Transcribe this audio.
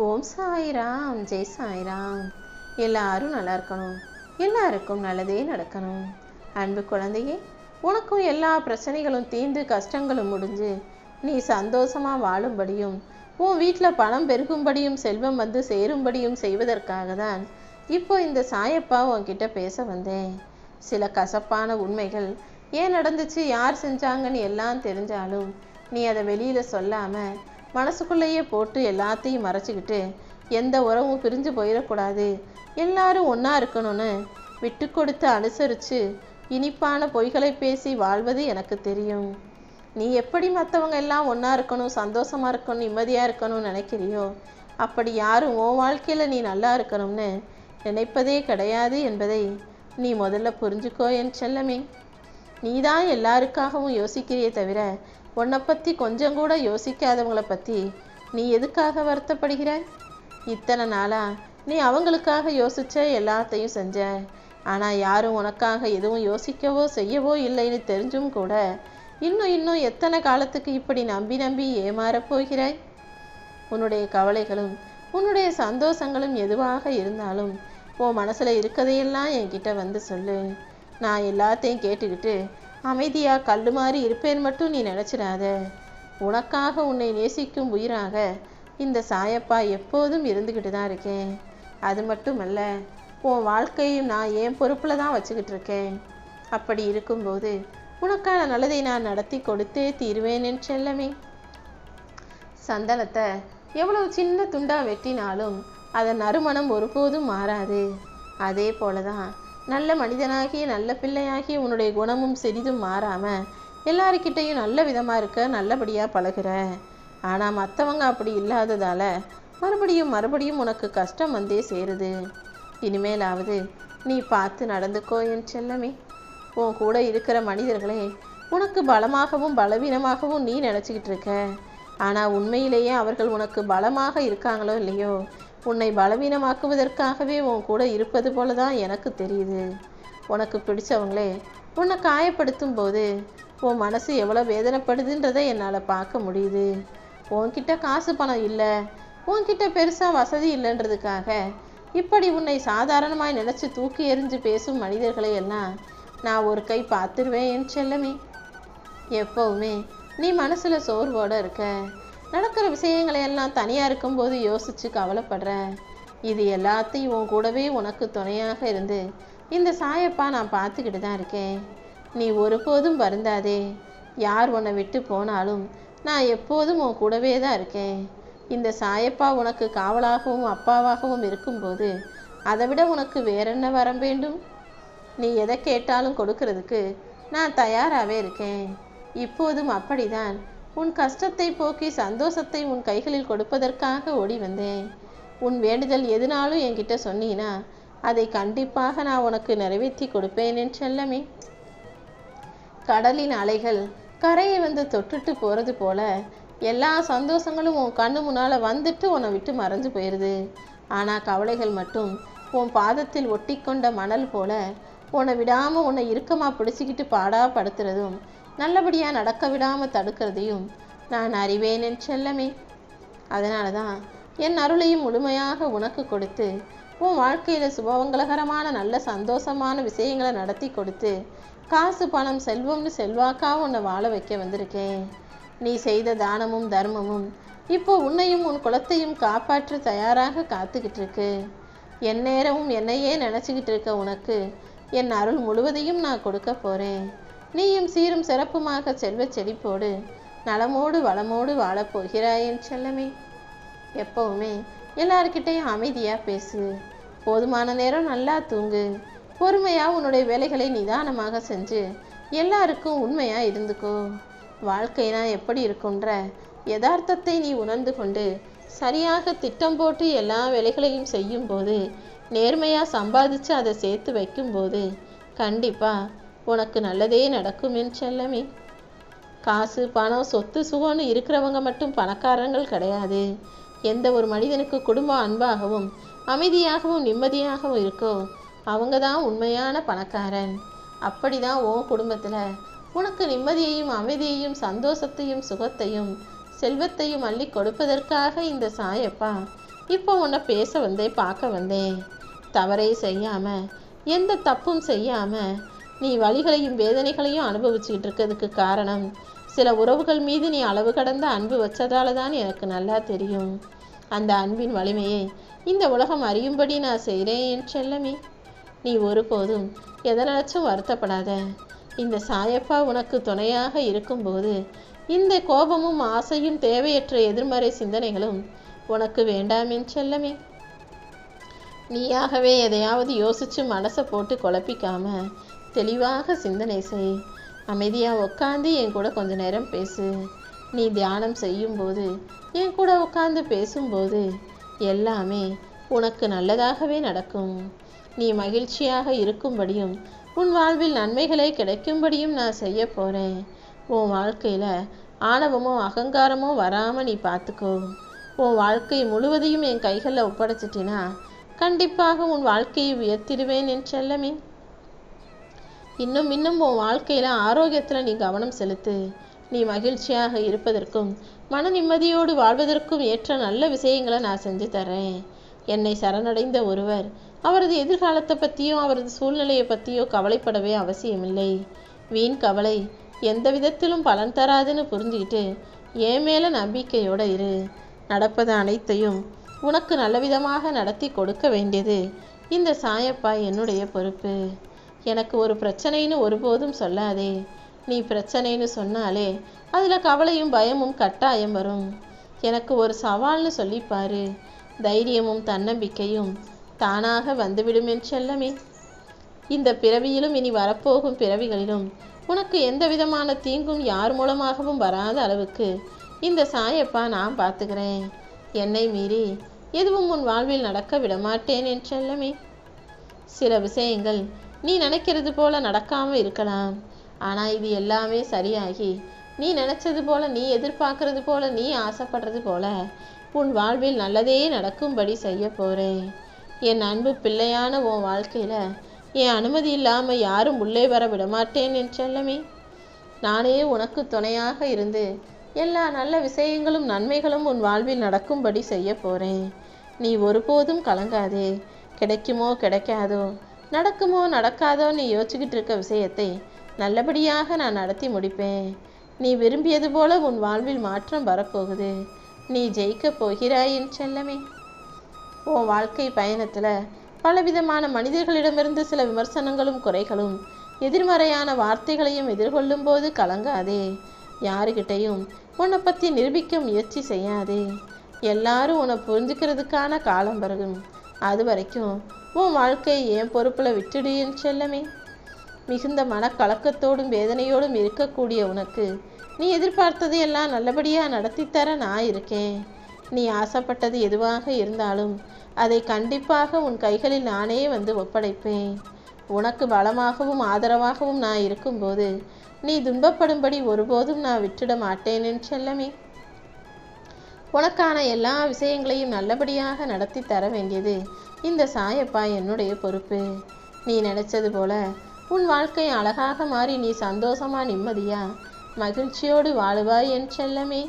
ஓம் சாய்ராம், ஜெய் சாய்ராம். எல்லாரும் நல்லா இருக்கணும், எல்லாருக்கும் நல்லதே நடக்கணும். அன்பு குழந்தையே, உனக்கும் எல்லா பிரச்சனைகளும் தீர்ந்து கஷ்டங்களும் முடிஞ்சு நீ சந்தோஷமா வாழும்படியும் உன் வீட்டில் பணம் பெருகும்படியும் செல்வம் வந்து சேரும்படியும் செய்வதற்காக தான் இப்போ இந்த சாயப்பா உன்கிட்ட பேச வந்தேன். சில கசப்பான உண்மைகள் ஏன் நடந்துச்சு, யார் செஞ்சாங்கன்னு எல்லாம் தெரிஞ்சாலும் நீ அதை வெளியில சொல்லாம மனசுக்குள்ளேயே போட்டு எல்லாத்தையும் மறைச்சிக்கிட்டு எந்த உறவும் பிரிஞ்சு போயிடக்கூடாது, எல்லாரும் ஒன்றா இருக்கணும்னு விட்டு கொடுத்து அனுசரித்து இனிப்பான பொய்களை பேசி வாழ்வது எனக்கு தெரியும். நீ எப்படி மற்றவங்க எல்லாம் ஒன்றா இருக்கணும், சந்தோஷமாக இருக்கணும், நிம்மதியாக இருக்கணும்னு நினைக்கிறியோ அப்படி யாரும் உன் வாழ்க்கையில் நீ நல்லா இருக்கணும்னு நினைப்பதே கிடையாது என்பதை நீ முதல்ல புரிஞ்சுக்கோ என் செல்லமே. நீ தான் எல்லாருக்காகவும் யோசிக்கிறியே தவிர உன்னை பற்றி கொஞ்சம் கூட யோசிக்காதவங்களை பற்றி நீ எதுக்காக வருத்தப்படுகிறாய்? இத்தனை நாளா நீ அவங்களுக்காக யோசிச்ச, எல்லாத்தையும் செஞ்ச. ஆனால் யாரும் உனக்காக எதுவும் யோசிக்கவோ செய்யவோ இல்லைன்னு தெரிஞ்சும் கூட இன்னும் எத்தனை காலத்துக்கு இப்படி நம்பி நம்பி ஏமாறப் போகிறாய்? உன்னுடைய கவலைகளும் உன்னுடைய சந்தோஷங்களும் எதுவாக இருந்தாலும் உன் மனசில் இருக்கதையெல்லாம் என்கிட்ட வந்து சொல்லு. நான் எல்லாத்தையும் கேட்டுக்கிட்டு அமைதியாக கல் மாதிரி இருப்பேன் மட்டும் நீ நினச்சிடாத. உனக்காக உன்னை நேசிக்கும் உயிராக இந்த சாயப்பா எப்போதும் இருந்துக்கிட்டு தான் இருக்கேன். அது மட்டுமல்ல, உன் வாழ்க்கையும் நான் என் பொறுப்பில் தான் வச்சுக்கிட்டு இருக்கேன். அப்படி இருக்கும்போது உனக்கான நல்லதை நான் நடத்தி கொடுத்தே தீர்வேன் என் செல்லமே. சந்தனத்தை எவ்வளவு சின்ன துண்டா வெட்டினாலும் அதன் நறுமணம் ஒருபோதும் மாறாது. அதே போலதான் நல்ல மனிதனாகிய நல்ல பிள்ளையாகிய உன்னுடைய குணமும் சிறிதும் மாறாமல் எல்லாருக்கிட்டையும் நல்ல விதமாக இருக்க நல்லபடியாக பழகுற. ஆனால் மற்றவங்க அப்படி இல்லாததால் மறுபடியும் உனக்கு கஷ்டம் வந்தே சேருது. இனிமேலாவது நீ பார்த்து நடந்துக்கோ என் செல்லமே. உன் கூட இருக்கிற மனிதர்களே உனக்கு பலமாகவும் பலவீனமாகவும் நீ நினச்சிக்கிட்டு இருக்க. ஆனால் உண்மையிலேயே அவர்கள் உனக்கு பலமாக இருக்காங்களோ இல்லையோ, உன்னை பலவீனமாக்குவதற்காகவே உன் கூட இருப்பது போல தான் எனக்கு தெரியுது. உனக்கு பிடிச்சவங்களே உன்னை காயப்படுத்தும் போது உன் மனசு எவ்வளோ வேதனைப்படுதுன்றதை என்னால் பார்க்க முடியுது. உன்கிட்ட காசு பணம் இல்லை, உன்கிட்ட பெருசாக வசதி இல்லைன்றதுக்காக இப்படி உன்னை சாதாரணமாய் நினச்சி தூக்கி எறிஞ்சு பேசும் மனிதர்களை எல்லாம் நான் ஒரு கை பார்த்துருவேன் என் செல்லமே. எப்போவுமே நீ மனசில் சோர்வோடு இருக்க, நடக்கிற விஷயங்களை எல்லாம் தனியாக இருக்கும்போது யோசித்து கவலைப்படுற. இது எல்லாத்தையும் உன் கூடவே உனக்கு துணையாக இருந்து இந்த சாயப்பா நான் பார்த்துக்கிட்டு தான் இருக்கேன். நீ ஒருபோதும் வருந்தாதே. யார் உன்னை விட்டு போனாலும் நான் எப்போதும் உன் கூடவே தான் இருக்கேன். இந்த சாயப்பா உனக்கு காவலாகவும் அப்பாவாகவும் இருக்கும்போது அதை விட உனக்கு வேறென்ன வரம் வேண்டும்? நீ எதை கேட்டாலும் கொடுக்கறதுக்கு நான் தயாராகவே இருக்கேன். இப்போதும் அப்படிதான் உன் கஷ்டத்தை போக்கி சந்தோஷத்தை உன் கைகளில் கொடுப்பதற்காக ஓடி வந்தேன். உன் வேண்டுதல் எதுனாலும் என்கிட்ட சொன்னீனா அதை கண்டிப்பாக நான் உனக்கு நிறைவேற்றி கொடுப்பேன் என் செல்லமே. கடலின் அலைகள் கரையை வந்து தொட்டுட்டு போகிறது போல எல்லா சந்தோஷங்களும் உன் கண்ணு முன்னால் வந்துட்டு உன்னை விட்டு மறைஞ்சு போயிடுது. ஆனால் கவலைகள் மட்டும் உன் பாதத்தில் ஒட்டி கொண்ட மணல் போல உன்னை விடாமல் உன்னை இறுக்கமாக பிடிச்சிக்கிட்டு பாடாப்படுத்துறதும் நல்லபடியாக நடக்க விடாமல் தடுக்கிறதையும் நான் அறிவேன் என் செல்லமே. அதனால தான் என் அருளையும் முழுமையாக உனக்கு கொடுத்து உன் வாழ்க்கையில் சுபமங்கலகரமான நல்ல சந்தோஷமான விஷயங்களை நடத்தி கொடுத்து காசு பணம் செல்வம்னு செல்வாக்காக உன்னை வாழ வைக்க வந்திருக்கேன். நீ செய்த தானமும் தர்மமும் இப்போ உன்னையும் உன் குலத்தையும் காப்பாற்ற தயாராக காத்துக்கிட்டு இருக்கு. என் நேரமும் என்னையே நினச்சிக்கிட்டு இருக்க உனக்கு என் அருள் முழுவதையும் நான் கொடுக்க போகிறேன். நீயும் சீரும் சிறப்புமாக செல்வ செழிப்போடு நலமோடு வளமோடு வாழப்போகிறாய் என் செல்லமே. எப்பவுமே எல்லார்கிட்டையும் அமைதியாக பேசு. போதுமான நேரம் நல்லா தூங்கு. பொறுமையாக உன்னுடைய வேலைகளை நிதானமாக செஞ்சு எல்லாருக்கும் உண்மையாக இருந்துக்கோ. வாழ்க்கைனா எப்படி இருக்குன்ற யதார்த்தத்தை நீ உணர்ந்து கொண்டு சரியாக திட்டம் போட்டு எல்லா வேலைகளையும் செய்யும்போது, நேர்மையாக சம்பாதிச்சு அதை சேர்த்து வைக்கும்போது கண்டிப்பாக உனக்கு நல்லதே நடக்கும் என் செல்லமே. காசு பணம் சொத்து சுகம்னு இருக்கிறவங்க மட்டும் பணக்காரங்கள் கிடையாது. எந்த ஒரு மனிதனுக்கு குடும்பம் அன்பாகவும் அமைதியாகவும் நிம்மதியாகவும் இருக்கோ அவங்க தான் உண்மையான பணக்காரன். அப்படி தான் உன் குடும்பத்தில் உனக்கு நிம்மதியையும் அமைதியையும் சந்தோஷத்தையும் சுகத்தையும் செல்வத்தையும் அள்ளி கொடுப்பதற்காக இந்த சாயப்பா இப்போ உன்னை பேச வந்தேன், பார்க்க வந்தேன். தவறே செய்யாம, எந்த தப்பும் செய்யாம நீ வலிகளையும் வேதனைகளையும் அனுபவிச்சுக்கிட்டு இருக்கிறதுக்கு காரணம் சில உறவுகள் மீது நீ அளவு கடந்த அன்பு வச்சதால தான் எனக்கு நல்லா தெரியும். அந்த அன்பின் வலிமையை இந்த உலகம் அறியும்படி நான் செய்கிறேன் என் செல்லமே. நீ ஒருபோதும் எதை நினைச்சும் வருத்தப்படாத. இந்த சாயப்பா உனக்கு துணையாக இருக்கும்போது இந்த கோபமும் ஆசையும் தேவையற்ற எதிர்மறை சிந்தனைகளும் உனக்கு வேண்டாம் என் செல்லமே. நீயாகவே எதையாவது யோசிச்சு மனசை போட்டு குழப்பிக்காம தெளிவாக சிந்தனை செய். அமைதியாக உட்காந்து என் கூட கொஞ்ச நேரம் பேசு. நீ தியானம் செய்யும்போது என் கூட உட்காந்து பேசும்போது எல்லாமே உனக்கு நல்லதாகவே நடக்கும். நீ மகிழ்ச்சியாக இருக்கும்படியும் உன் வாழ்வில் நன்மைகளே கிடைக்கும்படியும் நான் செய்ய போகிறேன். உன் வாழ்க்கையில் ஆணவமோ அகங்காரமோ வராமல் நீ பார்த்துக்கோ. உன் வாழ்க்கை முழுவதையும் என் கைகளில் ஒப்படைச்சிட்டினா கண்டிப்பாக உன் வாழ்க்கையை உயர்த்திடுவேன் என் செல்லமே. இன்னும் உன் வாழ்க்கையில் ஆரோக்கியத்தில் நீ கவனம் செலுத்து. நீ மகிழ்ச்சியாக இருப்பதற்கும் மன நிம்மதியோடு வாழ்வதற்கும் ஏற்ற நல்ல விஷயங்களை நான் செஞ்சு தரேன். என்னை சரணடைந்த ஒருவர் அவரது எதிர்காலத்தை பற்றியோ அவரது சூழ்நிலையை பற்றியோ கவலைப்படவே அவசியமில்லை. வீண் கவலை எந்த விதத்திலும் பலன் தராதுன்னு புரிஞ்சுக்கிட்டு என் மேலே நம்பிக்கையோடு இரு. நடப்பது அனைத்தையும் உனக்கு நல்லவிதமாக நடத்தி கொடுக்க வேண்டியது இந்த சாயப்பா என்னுடைய பொறுப்பு. எனக்கு ஒரு பிரச்சனைன்னு ஒருபோதும் சொல்லாதே. நீ பிரச்சனைன்னு சொன்னாலே அதில் கவலையும் பயமும் கட்டாயம் வரும். எனக்கு ஒரு சவால்னு சொல்லிப்பாரு. தைரியமும் தன்னம்பிக்கையும் தானாக வந்துவிடும் என் செல்லமே. இந்த பிறவியிலும் இனி வரப்போகும் பிறவிகளிலும் உனக்கு எந்த விதமான தீங்கும் யார் மூலமாகவும் வராத அளவுக்கு இந்த சாயப்பா நான் பார்த்துக்கிறேன். என்னை மீறி எதுவும் உன் வாழ்வில் நடக்க விடமாட்டேன் என் செல்லமே. சில விஷயங்கள் நீ நினைக்கிறது போல நடக்காமல் இருக்கலாம். ஆனால் இது எல்லாமே சரியாகி நீ நினச்சது போல, நீ எதிர்பார்க்கறது போல, நீ ஆசைப்படுறது போல உன் வாழ்வில் நல்லதே நடக்கும்படி செய்ய போகிறேன். என் அன்பு பிள்ளையான உன் வாழ்க்கையில் என் அனுமதி இல்லாமல் யாரும் உள்ளே வர விடமாட்டேன் என் செல்லமே. நானே உனக்கு துணையாக இருந்து எல்லா நல்ல விஷயங்களும் நன்மைகளும் உன் வாழ்வில் நடக்கும்படி செய்ய போகிறேன். நீ ஒருபோதும் கலங்காதே. கிடைக்குமோ கிடைக்காதோ, நடக்குமோ நடக்காதோ நீ யோசிச்சுக்கிட்டு இருக்க விஷயத்தை நல்லபடியாக நான் நடத்தி முடிப்பேன். நீ விரும்பியது போல உன் வாழ்வில் மாற்றம் வரப்போகுது. நீ ஜெயிக்க போகிறாய் என் செல்லமே. உன் வாழ்க்கை பயணத்தில் பலவிதமான மனிதர்களிடமிருந்து சில விமர்சனங்களும் குறைகளும் எதிர்மறையான வார்த்தைகளையும் எதிர்கொள்ளும் போது கலங்காதே. யாருக்கிட்டையும் உன்னை பற்றி நிரூபிக்க முயற்சி செய்யாதே. எல்லாரும் உன்னை புரிஞ்சுக்கிறதுக்கான காலம் வருகும். அது வரைக்கும் உன் வாழ்க்கையை என் பொறுப்பில் விட்டுடு என் செல்லமே. மிகுந்த மனக்கலக்கத்தோடும் வேதனையோடும் இருக்கக்கூடிய உனக்கு நீ எதிர்பார்த்தது எல்லாம் நல்லபடியாக நடத்தித்தர நான் இருக்கேன். நீ ஆசைப்பட்டது எதுவாக இருந்தாலும் அதை கண்டிப்பாக உன் கைகளில் நானே வந்து ஒப்படைப்பேன். உனக்கு பலமாகவும் ஆதரவாகவும் நான் இருக்கும்போது நீ துன்பப்படும்படி ஒருபோதும் நான் விட்டுட மாட்டேன் என் செல்லமே. உனக்கான எல்லா விஷயங்களையும் நல்லபடியாக நடத்தி தர வேண்டியது இந்த சாயப்பா என்னுடைய பொறுப்பு. நீ நினைச்சது போல உன் வாழ்க்கை அழகாக மாறி நீ சந்தோஷமா நிம்மதியா மகிழ்ச்சியோடு வாழுவாய் என் செல்லமே.